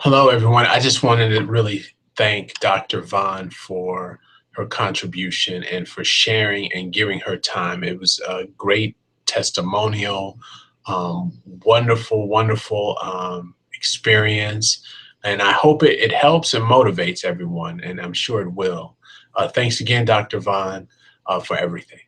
Hello, everyone. I just wanted to really thank Dr. Vaughn for her contribution and for sharing and giving her time. It was a great testimonial, wonderful, wonderful experience. And I hope it helps and motivates everyone, and I'm sure it will. Thanks again, Dr. Vaughn, for everything.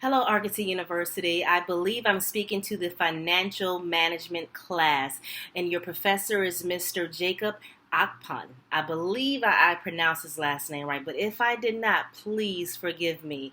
Hello, Argosy University. I believe I'm speaking to the financial management class, and your professor is Mr. Jacob Akpan. I believe I pronounced his last name right, but if I did not, please forgive me.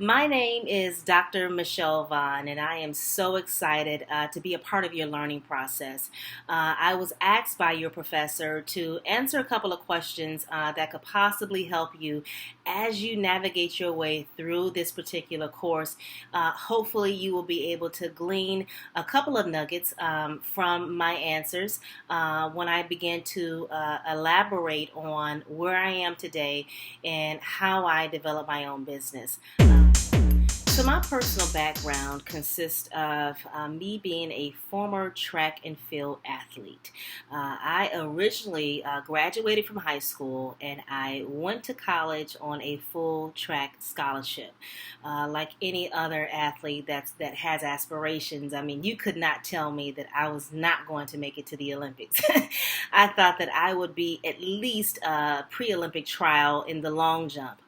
My name is Dr. Michele Vaughn, and I am so excited to be a part of your learning process. I was asked by your professor to answer a couple of questions that could possibly help you as you navigate your way through this particular course. Hopefully, you will be able to glean a couple of nuggets from my answers when I begin to elaborate on where I am today and how I develop my own business. So my personal background consists of me being a former track and field athlete. I originally graduated from high school and I went to college on a full track scholarship. Like any other athlete that has aspirations, I mean, you could not tell me that I was not going to make it to the Olympics. I thought that I would be at least a pre-Olympic trial in the long jump.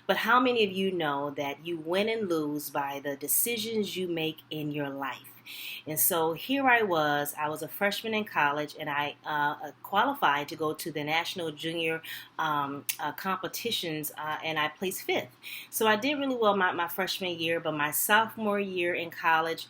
But how many of you know that you win and lose by the decisions you make in your life? And so here I was a freshman in college, and I qualified to go to the national junior competitions, and I placed fifth. So I did really well my freshman year, but my sophomore year in college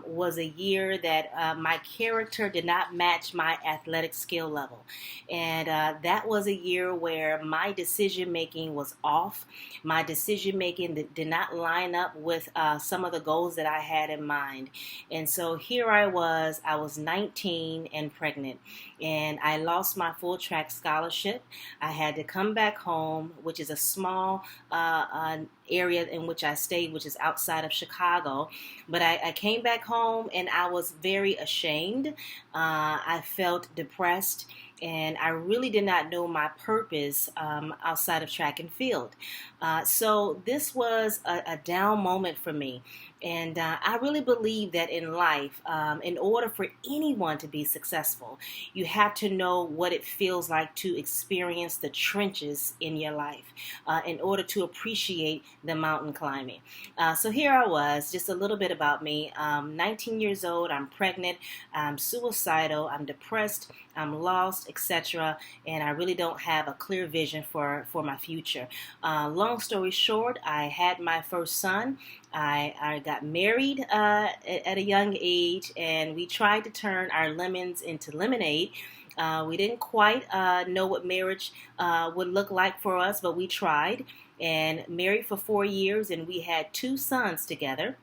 was a year that my character did not match my athletic skill level. And that was a year where my decision making was off. My decision making did not line up with some of the goals that I had in mind. And so here I was 19 and pregnant, and I lost my full track scholarship. I had to come back home, which is a small area in which I stayed, which is outside of Chicago. But I came back home and I was very ashamed. I felt depressed. And I really did not know my purpose outside of track and field. So this was a down moment for me. And I really believe that in life, in order for anyone to be successful, you have to know what it feels like to experience the trenches in your life in order to appreciate the mountain climbing. So here I was, just a little bit about me. 19 years old, I'm pregnant, I'm suicidal, I'm depressed, I'm lost, etc. And I really don't have a clear vision for my future. Long story short, I had my first son. I got married at a young age, and we tried to turn our lemons into lemonade. We didn't quite know what marriage would look like for us, but we tried and married for 4 years, and we had 2 sons together,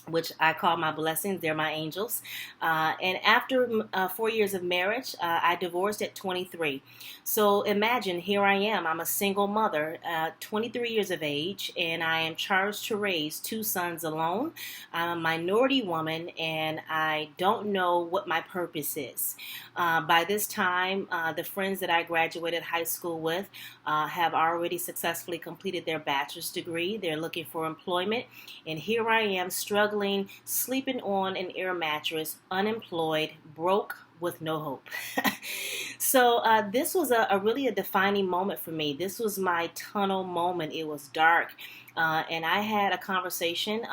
which I call my blessings. They're my angels. And after 4 years of marriage, I divorced at 23. So imagine, here I am. I'm a single mother, 23 years of age, and I am charged to raise 2 sons alone. I'm a minority woman, and I don't know what my purpose is. By this time, the friends that I graduated high school with have already successfully completed their bachelor's degree. They're looking for employment, and here I am struggling, sleeping on an air mattress, unemployed, broke, with no hope. So this was a really a defining moment for me. This was my tunnel moment. It was dark. And I had a conversation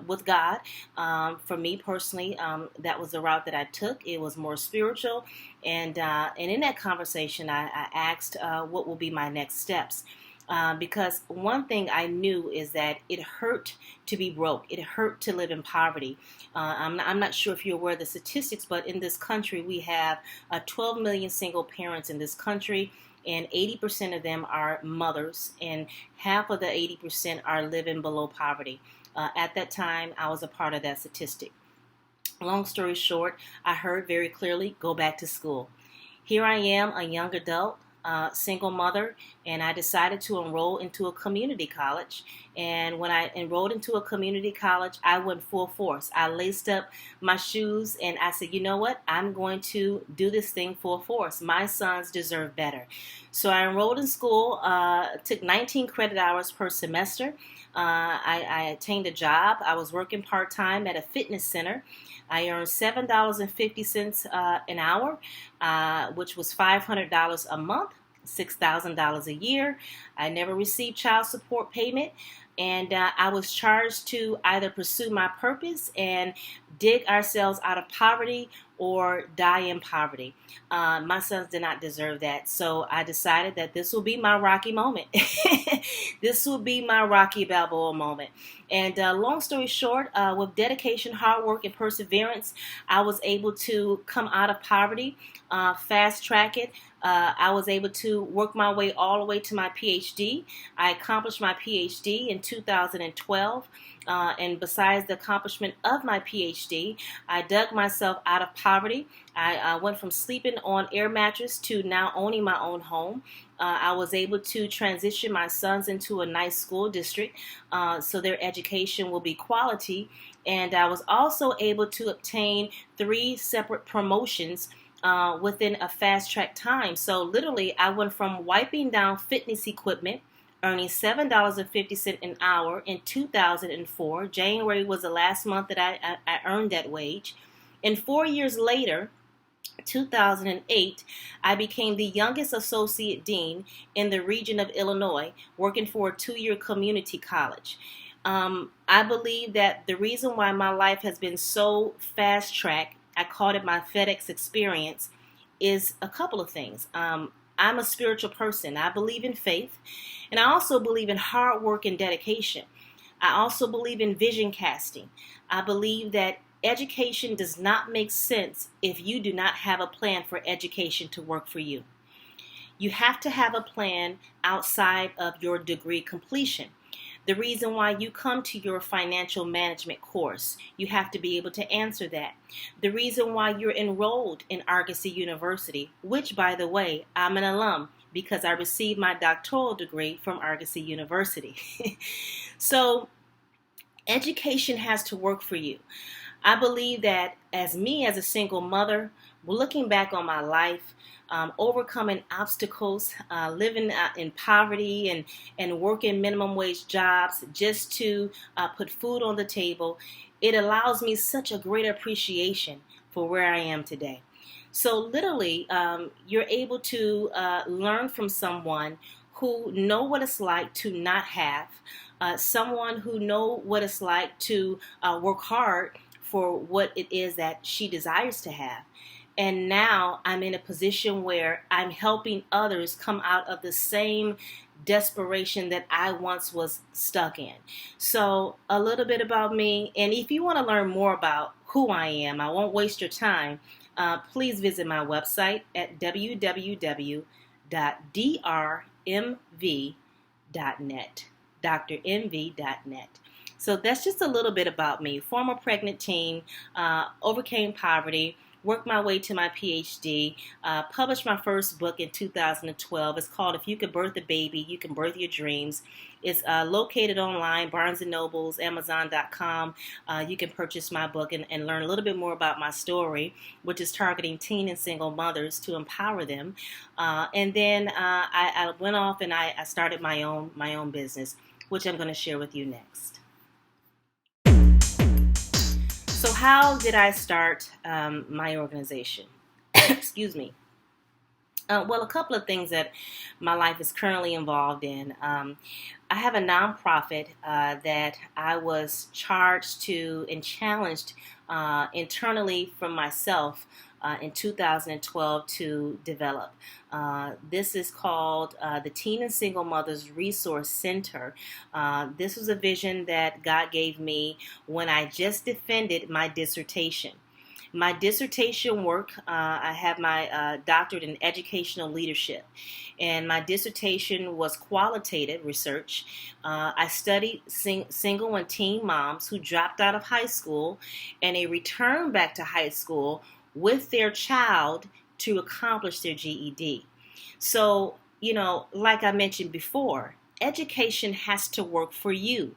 with God. For me personally, that was the route that I took. It was more spiritual. And in that conversation, I asked what will be my next steps. Because one thing I knew is that it hurt to be broke. It hurt to live in poverty. I'm not sure if you're aware of the statistics, but in this country, we have 12 million single parents in this country, and 80% of them are mothers, and half of the 80% are living below poverty. At that time, I was a part of that statistic. Long story short, I heard very clearly, go back to school. Here I am, a young adult, single mother, and I decided to enroll into a community college. And when I enrolled into a community college, I went full force. I laced up my shoes and I said, you know what? I'm going to do this thing full force. My sons deserve better. So I enrolled in school, took 19 credit hours per semester. I attained a job. I was working part-time at a fitness center. I earned $7.50 an hour, which was $500 a month, $6,000 a year. I never received child support payment. And I was charged to either pursue my purpose and dig ourselves out of poverty or die in poverty. My sons did not deserve that. So I decided that this will be my Rocky moment. This will be my Rocky Balboa moment. And long story short, with dedication, hard work, and perseverance, I was able to come out of poverty, fast track it. I was able to work my way all the way to my PhD. I accomplished my PhD in 2012. And besides the accomplishment of my PhD, I dug myself out of poverty. I went from sleeping on air mattress to now owning my own home. I was able to transition my sons into a nice school district so their education will be quality. And I was also able to obtain 3 separate promotions within a fast track time. So literally, I went from wiping down fitness equipment, earning $7.50 an hour in 2004. January was the last month that I earned that wage. And 4 years later, 2008, I became the youngest associate dean in the region of Illinois, working for a 2-year community college. I believe that the reason why my life has been so fast tracked, I called it my FedEx experience, is a couple of things. I'm a spiritual person. I believe in faith, and I also believe in hard work and dedication. I also believe in vision casting. I believe that education does not make sense if you do not have a plan for education to work for you. You have to have a plan outside of your degree completion. The reason why you come to your financial management course, you have to be able to answer that. The reason why you're enrolled in Argosy University, which, by the way, I'm an alum because I received my doctoral degree from Argosy University. So education has to work for you. I believe that as a single mother, looking back on my life, overcoming obstacles, living in poverty and working minimum wage jobs just to put food on the table, it allows me such a great appreciation for where I am today. So literally, you're able to learn from someone who know what it's like to not have, someone who know what it's like to work hard for what it is that she desires to have. And now I'm in a position where I'm helping others come out of the same desperation that I once was stuck in. So a little bit about me. And if you want to learn more about who I am, I won't waste your time. Please visit my website at www.drmv.net. drmv.net. So that's just a little bit about me. Former pregnant teen, overcame poverty, worked my way to my PhD, published my first book in 2012. It's called If You Could Birth a Baby, You Can Birth Your Dreams. It's located online, Barnes & Nobles, Amazon.com. You can purchase my book and learn a little bit more about my story, which is targeting teen and single mothers to empower them. And then I went off and I started my own business, which I'm going to share with you next. So how did I start my organization? Excuse me. Well, a couple of things that my life is currently involved in. I have a nonprofit that I was charged to and challenged internally from myself in 2012 to develop. This is called the Teen and Single Mothers Resource Center. This was a vision that God gave me when I just defended my dissertation. My dissertation work, I have my doctorate in educational leadership, and my dissertation was qualitative research. I studied single and teen moms who dropped out of high school and they returned back to high school with their child to accomplish their GED. So like I mentioned before, education has to work for you.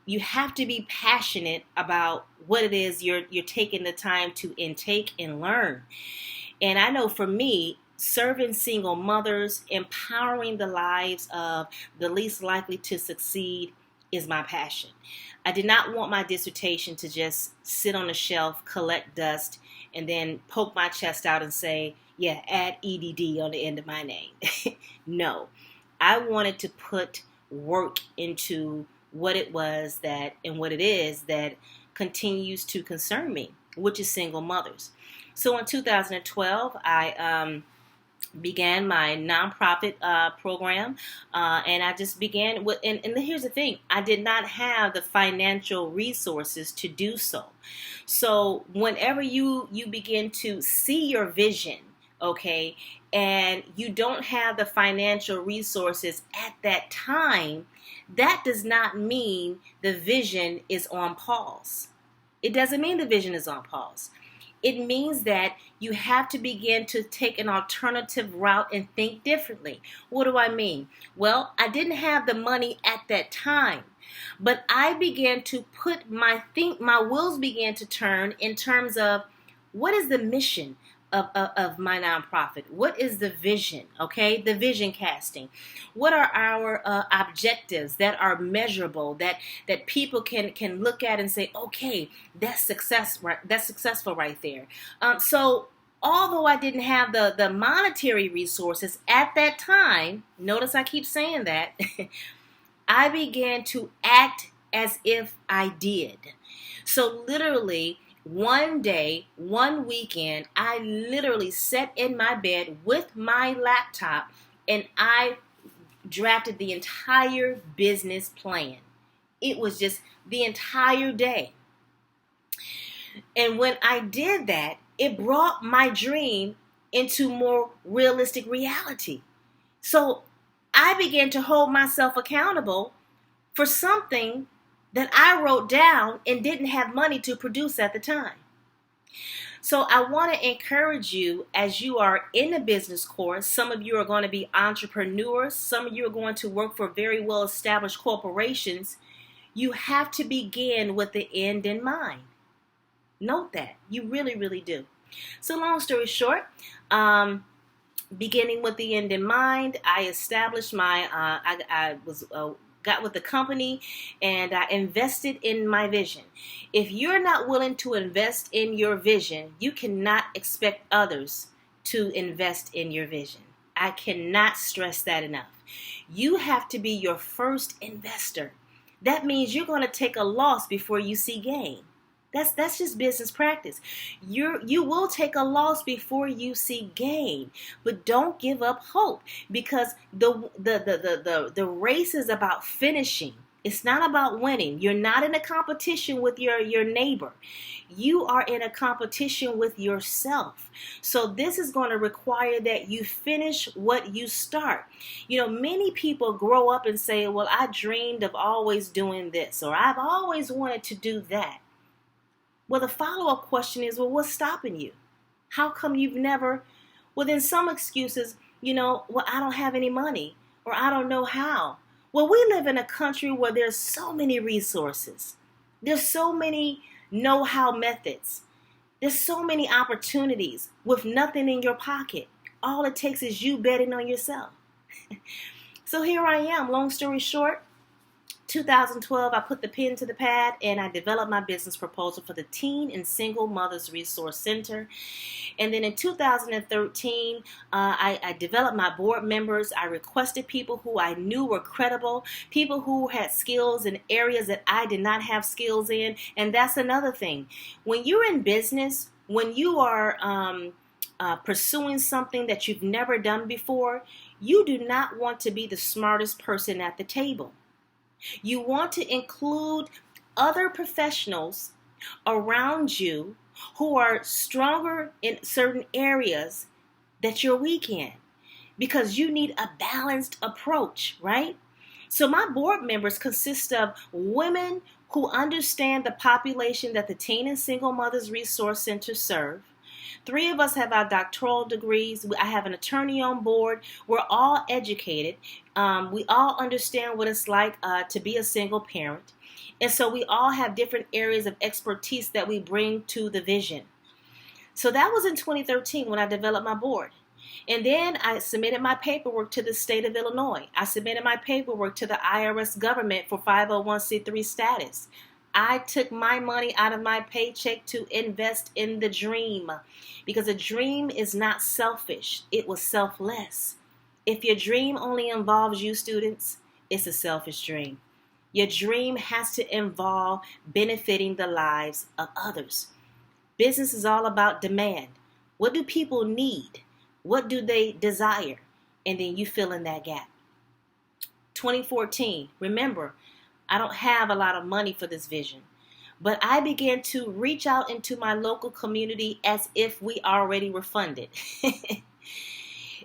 You have to be passionate about what it is you're taking the time to intake and learn. And I know for me, serving single mothers, empowering the lives of the least likely to succeed is my passion. I did not want my dissertation to just sit on a shelf, collect dust, and then poke my chest out and say, yeah, add EDD on the end of my name. No, I wanted to put work into what it was that and what it is that continues to concern me, which is single mothers. So in 2012, I began my nonprofit program, and I just began with. And here's the thing: I did not have the financial resources to do so. So whenever you begin to see your vision, okay, and you don't have the financial resources at that time, that does not mean the vision is on pause. It doesn't mean the vision is on pause. It means that you have to begin to take an alternative route and think differently. What do I mean? Well, I didn't have the money at that time, but I began to put my wheels began to turn in terms of what is the mission of my nonprofit? What is the vision? Okay, the vision casting. What are our objectives that are measurable, that people can look at and say, okay, that's success, right? That's successful right there. So although I didn't have the monetary resources at that time, notice I keep saying that, I began to act as if I did. So literally, one day, one weekend, I literally sat in my bed with my laptop and I drafted the entire business plan. It was just the entire day. And when I did that, it brought my dream into more realistic reality. So I began to hold myself accountable for something that I wrote down and didn't have money to produce at the time. So I want to encourage you as you are in a business course. Some of you are going to be entrepreneurs. Some of you are going to work for very well established corporations. You have to begin with the end in mind. Note that. You really, really do. So long story short, beginning with the end in mind, I established I was got with the company and I invested in my vision. If you're not willing to invest in your vision, you cannot expect others to invest in your vision. I cannot stress that enough. You have to be your first investor. That means you're going to take a loss before you see gain. That's just business practice. You will take a loss before you see gain, but don't give up hope, because the race is about finishing. It's not about winning. You're not in a competition with your neighbor. You are in a competition with yourself. So this is going to require that you finish what you start. Many people grow up and say, well, I dreamed of always doing this, or I've always wanted to do that. Well, the follow-up question is, well, what's stopping you? How come you've never, well, then some excuses, well, I don't have any money, or I don't know how. Well, we live in a country where there's so many resources. There's so many know-how methods. There's so many opportunities with nothing in your pocket. All it takes is you betting on yourself. So here I am, long story short. 2012, I put the pen to the pad and I developed my business proposal for the Teen and Single Mothers Resource Center. And then in 2013, I developed my board members. I requested people who I knew were credible, people who had skills in areas that I did not have skills in. And that's another thing. When you're in business, when you are pursuing something that you've never done before, you do not want to be the smartest person at the table. You want to include other professionals around you who are stronger in certain areas that you're weak in, because you need a balanced approach, right? So my board members consist of women who understand the population that the Teen and Single Mothers Resource Center serve. Three of us have our doctoral degrees. I have an attorney on board. We're all educated. We all understand what it's like to be a single parent. And so we all have different areas of expertise that we bring to the vision. So that was in 2013 when I developed my board. And then I submitted my paperwork to the state of Illinois. I submitted my paperwork to the IRS government for 501c3 status. I took my money out of my paycheck to invest in the dream, because a dream is not selfish. It was selfless. If your dream only involves you, students, it's a selfish dream. Your dream has to involve benefiting the lives of others. Business is all about demand. What do people need? What do they desire? And then you fill in that gap. 2014, remember, I don't have a lot of money for this vision, but I began to reach out into my local community as if we already were funded.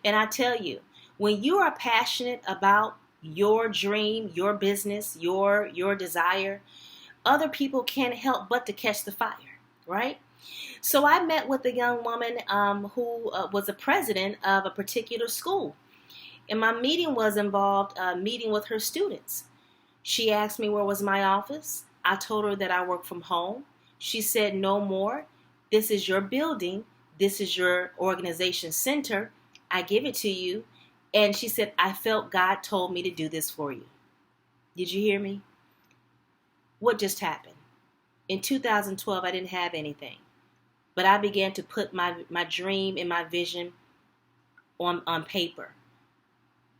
And I tell you, when you are passionate about your dream, your business, your desire, other people can't help but to catch the fire, right? So I met with a young woman who was a president of a particular school. And my meeting was involved meeting with her students. She asked me where was my office. I told her that I work from home. She said, no more. This is your building. This is your organization center. I give it to you. And she said, I felt God told me to do this for you. Did you hear me? What just happened? In 2012, I didn't have anything. But I began to put my dream and my vision on paper.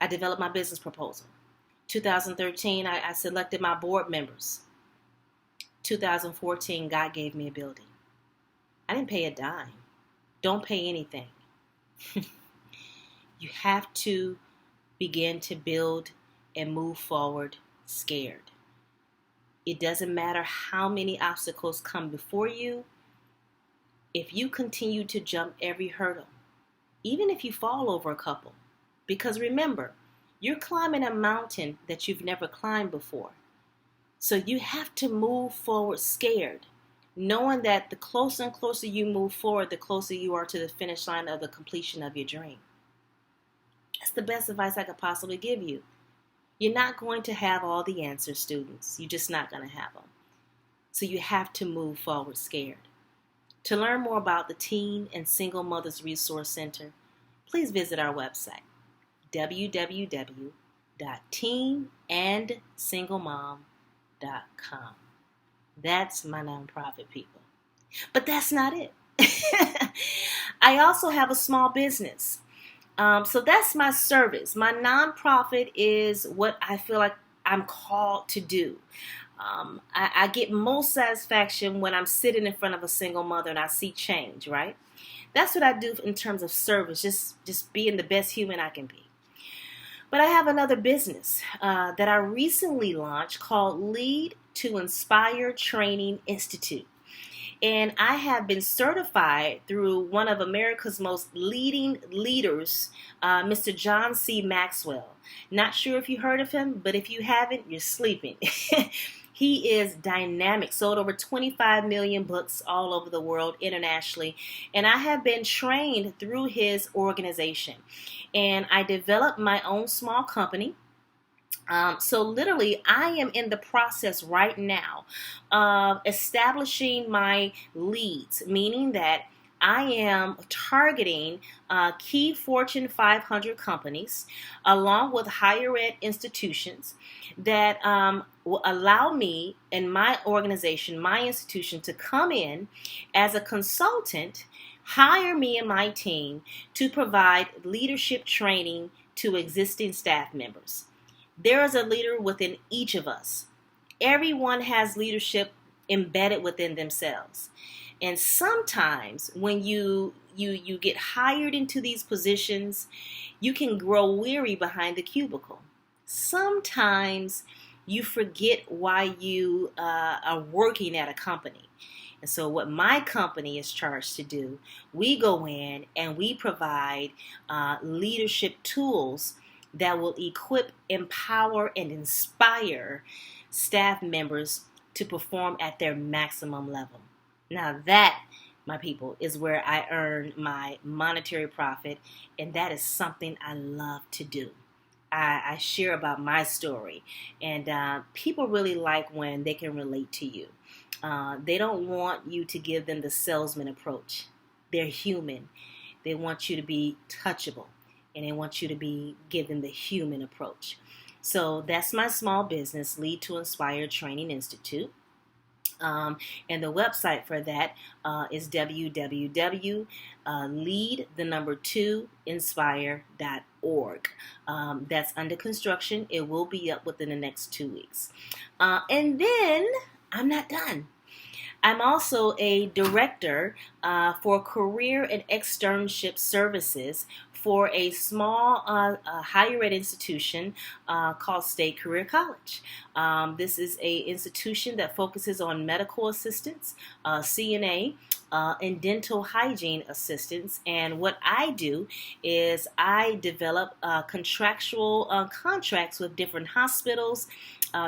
I developed my business proposal. 2013, I selected my board members. 2014, God gave me a building. I didn't pay a dime. Don't pay anything. You have to begin to build and move forward scared. It doesn't matter how many obstacles come before you. If you continue to jump every hurdle, even if you fall over a couple, because remember, you're climbing a mountain that you've never climbed before. So you have to move forward scared, knowing that the closer and closer you move forward, the closer you are to the finish line of the completion of your dream. That's the best advice I could possibly give you. You're not going to have all the answers, students. You're just not going to have them. So you have to move forward scared. To learn more about the Teen and Single Mothers Resource Center, please visit our website, www.teenandsinglemom.com. That's my nonprofit, people. But that's not it. I also have a small business. So that's my service. My nonprofit is what I feel like I'm called to do. I get most satisfaction when I'm sitting in front of a single mother and I see change, right? That's what I do in terms of service, just being the best human I can be. But I have another business that I recently launched called Lead to Inspire Training Institute. And I have been certified through one of America's most leading leaders, Mr. John C. Maxwell. Not sure if you heard of him, but if you haven't, you're sleeping. He is dynamic, sold over 25 million books all over the world internationally. And I have been trained through his organization. And I developed my own small company. So literally, I am in the process right now of establishing my leads, meaning that I am targeting key Fortune 500 companies along with higher ed institutions that will allow me and my organization, my institution, to come in as a consultant, hire me and my team to provide leadership training to existing staff members. There is a leader within each of us. Everyone has leadership embedded within themselves. And sometimes when you get hired into these positions, you can grow weary behind the cubicle. Sometimes you forget why you are working at a company. And so what my company is charged to do, we go in and we provide leadership tools that will equip, empower, and inspire staff members to perform at their maximum level. Now that, my people, is where I earn my monetary profit, and that is something I love to do. I share about my story, and people really like when they can relate to you. They don't want you to give them the salesman approach. They're human. They want you to be touchable, and they want you to be given the human approach. So that's my small business, Lead to Inspire Training Institute. And the website for that is www.lead2inspire.org. That's under construction. It will be up within the next 2 weeks. And then I'm not done. I'm also a director for career and externship services for a small higher ed institution called State Career College. This is an institution that focuses on medical assistance, CNA, and dental hygiene assistance. And what I do is I develop contractual contracts with different hospitals,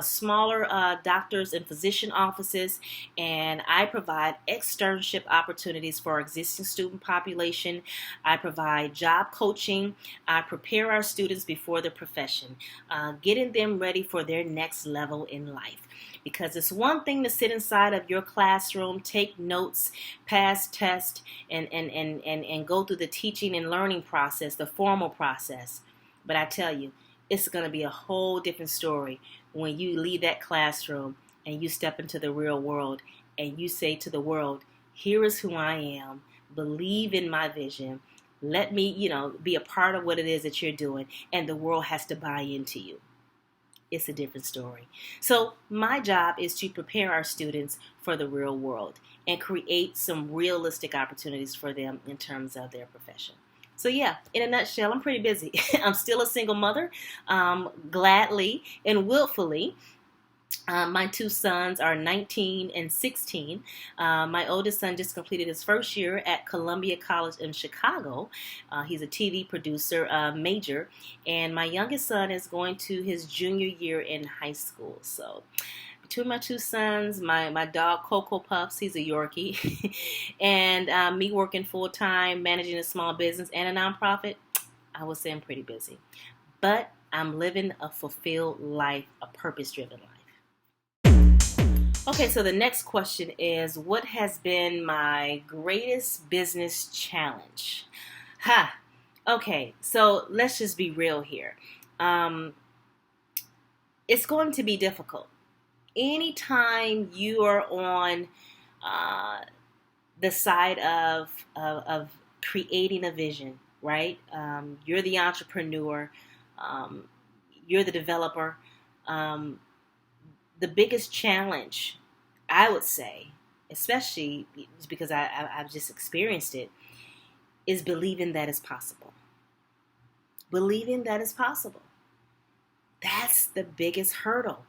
smaller doctors and physician offices, and I provide externship opportunities for our existing student population. I provide job coaching. I prepare our students before the profession, getting them ready for their next level in life. Because it's one thing to sit inside of your classroom, take notes, pass tests, and go through the teaching and learning process, the formal process. But I tell you, it's going to be a whole different story when you leave that classroom and you step into the real world and you say to the world, here is who I am, believe in my vision, let me, be a part of what it is that you're doing, and the world has to buy into you. It's a different story. So my job is to prepare our students for the real world and create some realistic opportunities for them in terms of their profession. So yeah, in a nutshell, I'm pretty busy. I'm still a single mother, gladly and willfully. My two sons are 19 and 16. My oldest son just completed his first year at Columbia College in Chicago. He's a TV producer major. And my youngest son is going to his junior year in high school. So between my two sons, my dog Cocoa Puffs, he's a Yorkie, and me working full-time, managing a small business and a nonprofit, I would say I'm pretty busy. But I'm living a fulfilled life, a purpose-driven life. Okay, so the next question is, what has been my greatest business challenge? Okay, so let's just be real here. It's going to be difficult. Anytime you are on the side of creating a vision, right? You're the entrepreneur. You're the developer. The biggest challenge, I would say, especially because I've just experienced it, is believing that it's possible. Believing that it's possible. That's the biggest hurdle.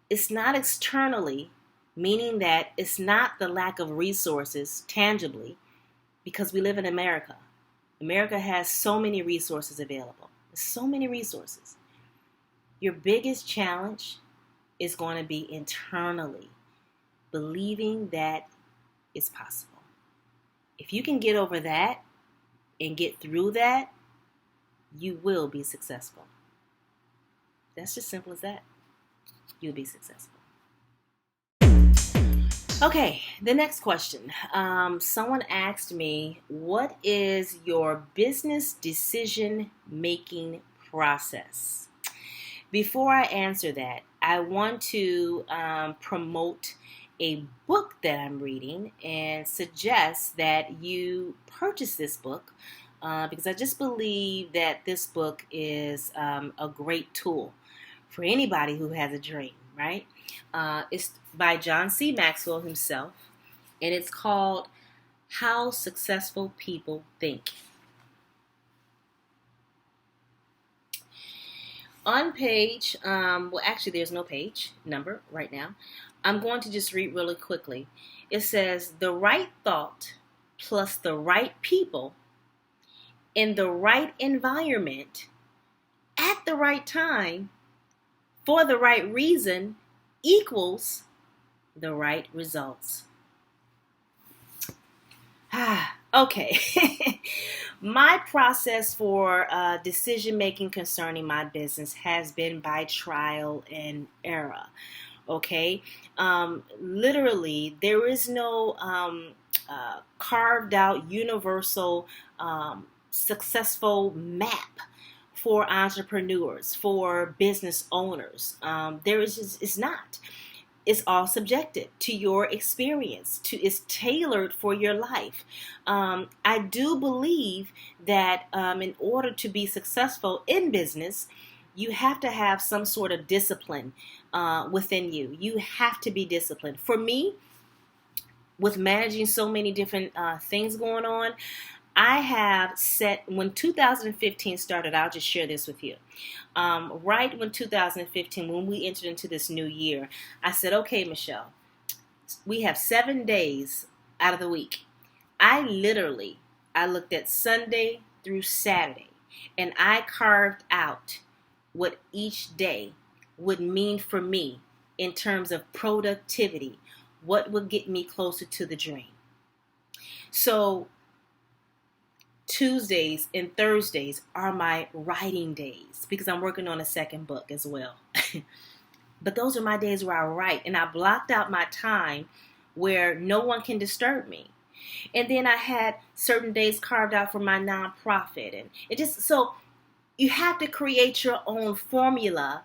It's not externally, meaning that it's not the lack of resources tangibly, because we live in America. America has so many resources available. So many resources. Your biggest challenge is going to be internally, believing that it's possible. If you can get over that and get through that, you will be successful. That's just simple as that. You'll be successful. Okay, the next question. Someone asked me, what is your business decision-making process? Before I answer that, I want to promote a book that I'm reading and suggest that you purchase this book because I just believe that this book is a great tool for anybody who has a dream, right? It's by John C. Maxwell himself, and it's called How Successful People Think. On page, actually there's no page number right now. I'm going to just read really quickly. It says, the right thought plus the right people in the right environment at the right time for the right reason equals the right results. Okay. My process for decision making concerning my business has been by trial and error. Okay. Literally, there is no carved out universal successful map for entrepreneurs, for business owners. There is just, it's not. It's all subjective to your experience. It's tailored for your life. I do believe that in order to be successful in business, you have to have some sort of discipline within you. You have to be disciplined. For me, with managing so many different things going on, I have set, when 2015 started, I'll just share this with you. Right when 2015, when we entered into this new year, I said, okay, Michele, we have 7 days out of the week. I looked at Sunday through Saturday, and I carved out what each day would mean for me in terms of productivity, what would get me closer to the dream. So Tuesdays and Thursdays are my writing days because I'm working on a second book as well. But those are my days where I write, and I blocked out my time where no one can disturb me. And then I had certain days carved out for my nonprofit, and it just, so you have to create your own formula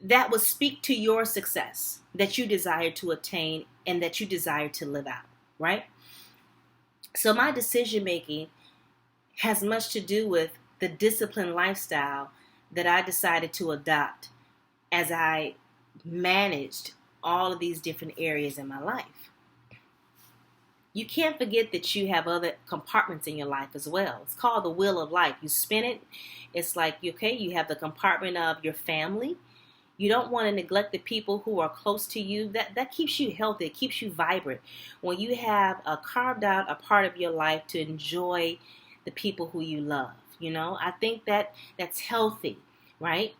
that will speak to your success that you desire to attain and that you desire to live out, right? So my decision making has much to do with the disciplined lifestyle that I decided to adopt as I managed all of these different areas in my life. You can't forget that you have other compartments in your life as well. It's called the wheel of life. You spin it. It's like, okay, you have the compartment of your family. You don't want to neglect the people who are close to you. That keeps you healthy. It keeps you vibrant. When you have carved out a part of your life to enjoy the people who you love, I think that's healthy, right?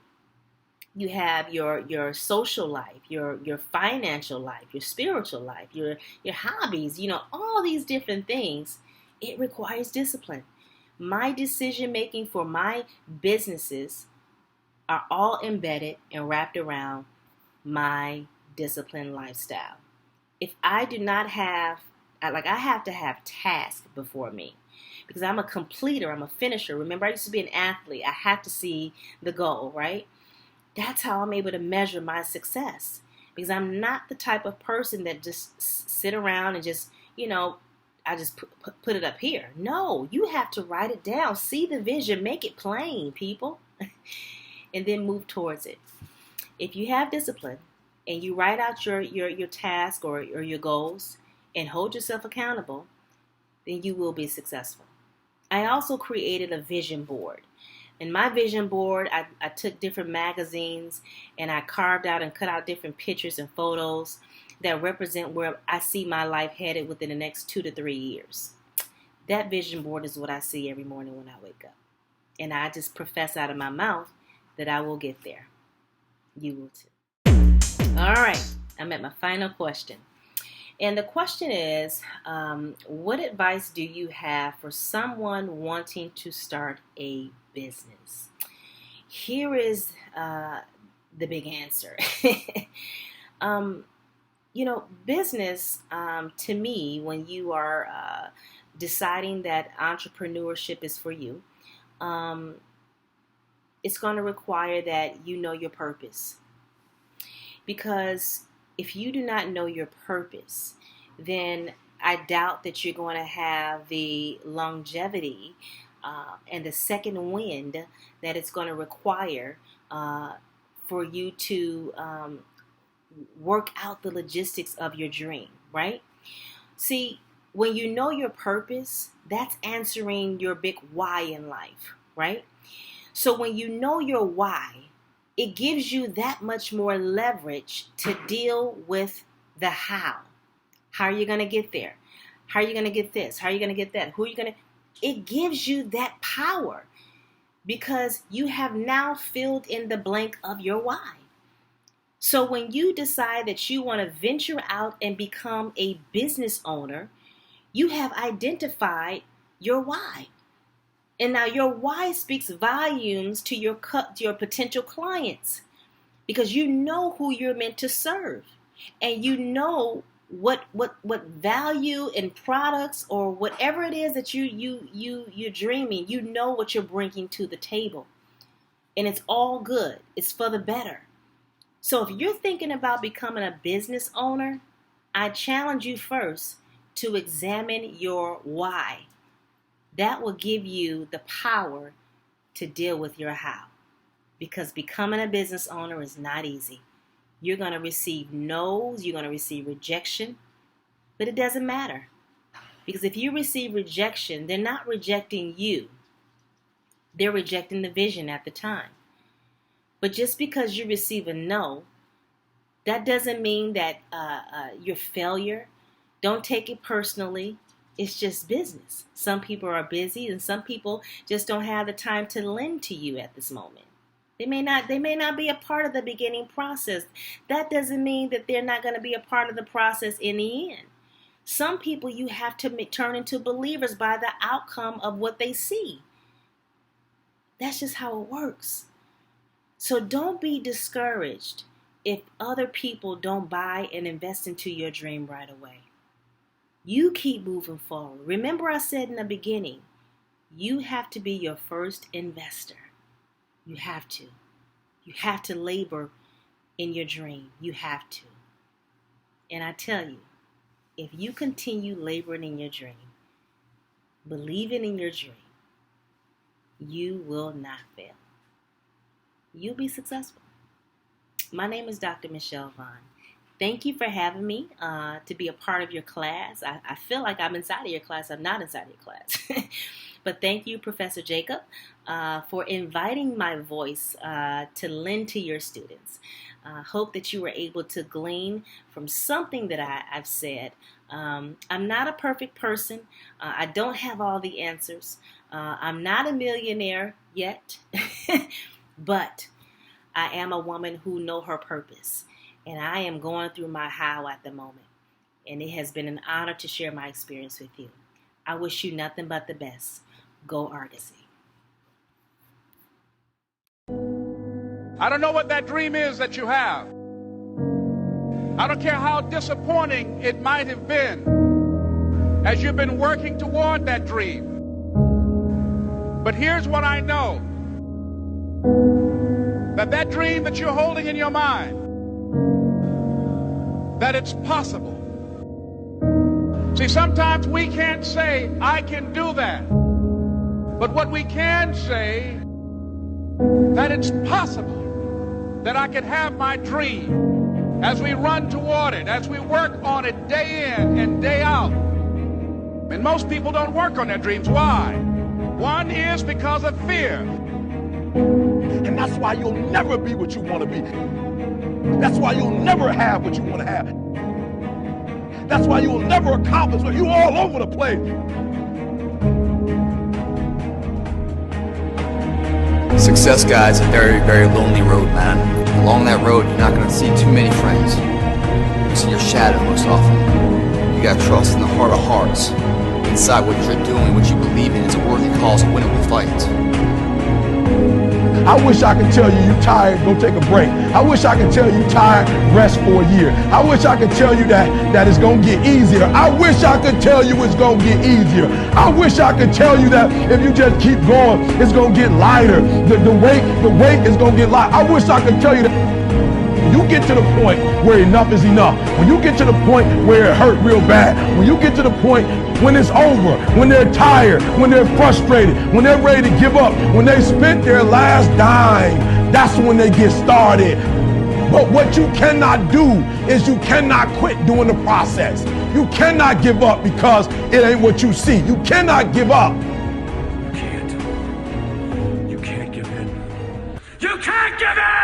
You have your social life, your financial life, your spiritual life, your hobbies, all these different things. It requires discipline. My decision making for my businesses are all embedded and wrapped around my disciplined lifestyle. If I do not have, I have to have tasks before me because I'm a completer, I'm a finisher. Remember, I used to be an athlete. I have to see the goal, right? That's how I'm able to measure my success because I'm not the type of person that just sit around and just, I just put it up here. No, you have to write it down, see the vision, make it plain, people, and then move towards it. If you have discipline and you write out your task or your goals and hold yourself accountable, then you will be successful. I also created a vision board. In my vision board, I took different magazines and I carved out and cut out different pictures and photos that represent where I see my life headed within the next 2 to 3 years. That vision board is what I see every morning when I wake up. And I just profess out of my mouth that I will get there. You will too. All right, I'm at my final question. And the question is, what advice do you have for someone wanting to start a business? Here is the big answer. Business, to me, when you are deciding that entrepreneurship is for you, it's going to require that you know your purpose. Because if you do not know your purpose, then I doubt that you're going to have the longevity and the second wind that it's going to require for you to work out the logistics of your dream, right? See, when you know your purpose, that's answering your big why in life, right? So when you know your why, it gives you that much more leverage to deal with the how. How are you going to get there? How are you going to get this? How are you going to get that? Who are you going to? It gives you that power because you have now filled in the blank of your why. So when you decide that you want to venture out and become a business owner, You have identified your why. And now your why speaks volumes to your potential clients, because you know who you're meant to serve, and you know what value in products or whatever it is that you're dreaming. You know what you're bringing to the table, and it's all good. It's for the better. So if you're thinking about becoming a business owner, I challenge you first to examine your why. That will give you the power to deal with your how. Because becoming a business owner is not easy. You're going to receive no's, you're going to receive rejection, but it doesn't matter. Because if you receive rejection, they're not rejecting you. They're rejecting the vision at the time. But just because you receive a no, that doesn't mean that you're a failure. Don't take it personally. It's just business. Some people are busy, and some people just don't have the time to lend to you at this moment. They may not be a part of the beginning process. That doesn't mean that they're not going to be a part of the process in the end. Some people you have to turn into believers by the outcome of what they see. That's just how it works. So don't be discouraged if other people don't buy and invest into your dream right away. You keep moving forward. Remember, I said in the beginning, you have to be your first investor. You have to. You have to labor in your dream. You have to. And I tell you, if you continue laboring in your dream, believing in your dream, you will not fail. You'll be successful. My name is Dr. Michele Vaughn. Thank you for having me to be a part of your class. I feel like I'm inside of your class. I'm not inside of your class. But thank you, Professor Jacob, for inviting my voice to lend to your students. Hope that you were able to glean from something that I've said. I'm not a perfect person. I don't have all the answers. I'm not a millionaire yet, but I am a woman who knows her purpose. And I am going through my how at the moment. And it has been an honor to share my experience with you. I wish you nothing but the best. Go Argosy. I don't know what that dream is that you have. I don't care how disappointing it might have been as you've been working toward that dream. But here's what I know. That dream that you're holding in your mind, that it's possible. See, sometimes we can't say, I can do that. But what we can say, that it's possible that I can have my dream as we run toward it, as we work on it day in and day out. And most people don't work on their dreams. Why? One is because of fear. And that's why you'll never be what you want to be. That's why you'll never have what you want to have. That's why you'll never accomplish what you're all over the place. Success, guys, a very, very lonely road, man. Along that road, you're not going to see too many friends. You see your shadow most often. You got to trust in the heart of hearts. Inside what you're doing, what you believe in is a worthy cause, a winnable fight. I wish I could tell you you're tired, go take a break. I wish I could tell you tired, rest for a year. I wish I could tell you that it's going to get easier. I wish I could tell you it's going to get easier. I wish I could tell you that if you just keep going, it's going to get lighter. The weight is going to get lighter. I wish I could tell you that. When you get to the point where enough is enough, when you get to the point where it hurt real bad, when you get to the point when it's over, when they're tired, when they're frustrated, when they're ready to give up, when they spent their last dime, that's when they get started. But what you cannot do is you cannot quit doing the process. You cannot give up because it ain't what you see. You cannot give up. You can't. You can't give in. You can't give in!